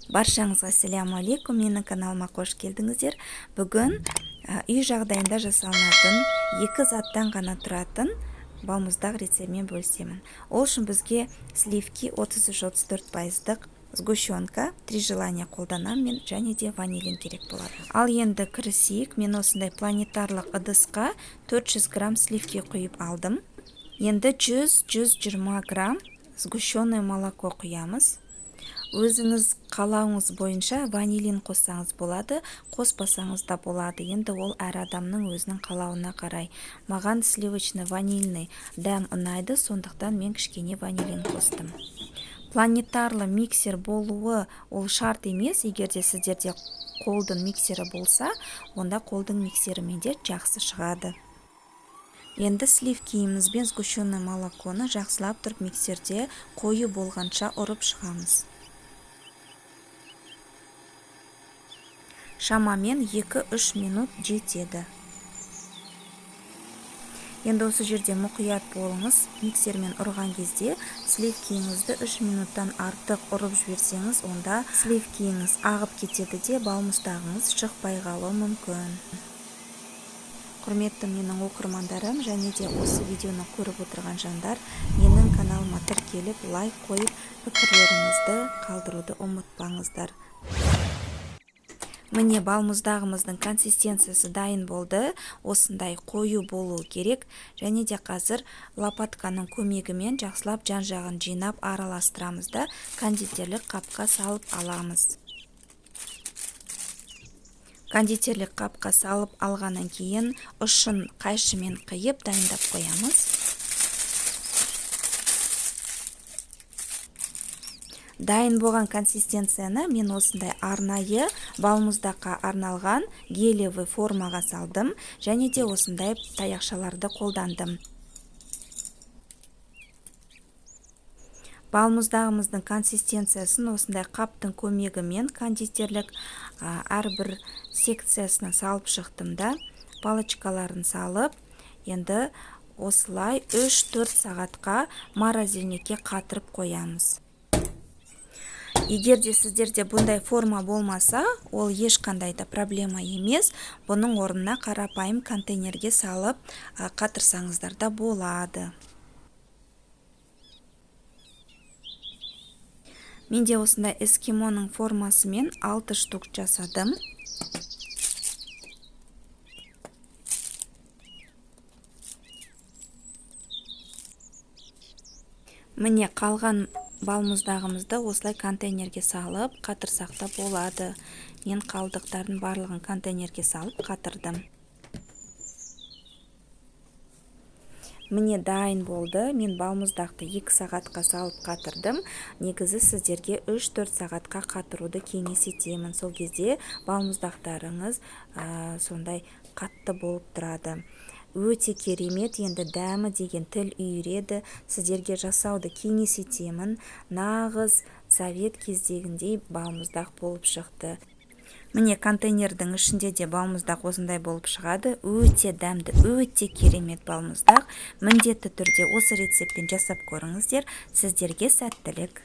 Баршаңызға ассаляму алейкум, менің каналыма қош келдіңіздер. Бүгін үй жағдайында жасалынатын екі заттан ғана тұратын балмұздақ рецептімен бөлісемін. Ол үшін бізге сливки 33-34%, сгущенка 3 желания қолданамын және де ванилин керек болады. Ал енді кірісейік. Мен осындай планетарлық ыдысқа 400 грамм сливки құйып алдым. Енді 100-120 грамм сгущенное молоко құямыз. Өзіңіз қалауыңыз бойынша ванилин қоссаңыз болады, қоспасаңыз да болады. Енді ол әр адамның өзінің қалауына қарай. Маған сливочный ванильный дәм ұнайды, сондықтан мен кішкене ванилин қостым. Планетарлы миксер болуы ол шарт емес. Егерде сіздерде қолдың миксері болса, онда қолдың миксерімен де жақсы шығады. Енді сливкиіміз бен сгущенное молоконы жақсылап тұрып миксерде қою болғанша ұрып шығамыз. Шамамен 2-3 минут жетеді. Енді осы жерде мұқият болыңыз. Миксермен ұрған кезде сливкиіңізді 3 минуттан артық ұрып жіберсеңіз, онда сливкиіңіз ағып кетеді де балмұздағыңыз шықпай қалуы мүмкін. Құрметті менің оқырмандарым, және де осы видеоны көріп отырған жандар, менің каналыма тіркеліп, лайк қойып, пікірлеріңізді қалдыруды ұмытпаңыздар. Міне балмұздағымыздың консистенциясы дайын болды. Осындай қою болу керек. Және де қазір лопатканың көмегімен жақсылап жан-жағын жинап араластырамыз да кондитерлік қапқа салып аламыз. Кондитерлік қапқа салып алғаннан кейін ұшын қайшымен қиып дайындап қоямыз. Дайын болған консистенцияны мен осындай арнайы балмұздаққа арналған гелевый формаға салдым, және де осындай таяқшаларды қолдандым. Балмұздағымыздың консистенциясын осындай қаптың көмегімен кондитерлік әрбір секциясына салып шықтым да, палочкаларын салып, енді осылай 3-4 сағатқа морозильникке қатырып қоямыз. Егерде сіздерде бұндай форма болмаса, ол ешқандай да проблема емес. Бұның орнына қарапайым контейнерге салып қатырсаңыздар да болады. Менде осындай эскимоның формасымен 6 штук жасадым. Міне қалған балмұздағымызды осылай контейнерге салып қатырсақ та болады. Мен қалдықтардың барлығын контейнерге салып қатырдым. Міне дайын болды. Мен балмұздақты 2 сағатқа салып қатырдым. Негізі сіздерге 3-4 сағатқа қатыруды кеңес етемін. Сол кезде балмұздақтарыңыз сондай қатты болып тұрады. Өте керемет, енді дәмі деген тіл үйіреді. Сіздерге жасауды кеңес етемін. Нағыз совет кездегіндей балмұздақ болып шықты. Міне контейнердің ішінде де балмұздақ осындай болып шығады. Өте дәмді, өте керемет балмұздақ. Міндетті түрде осы рецептпен жасап көріңіздер. Сіздерге сәттілік.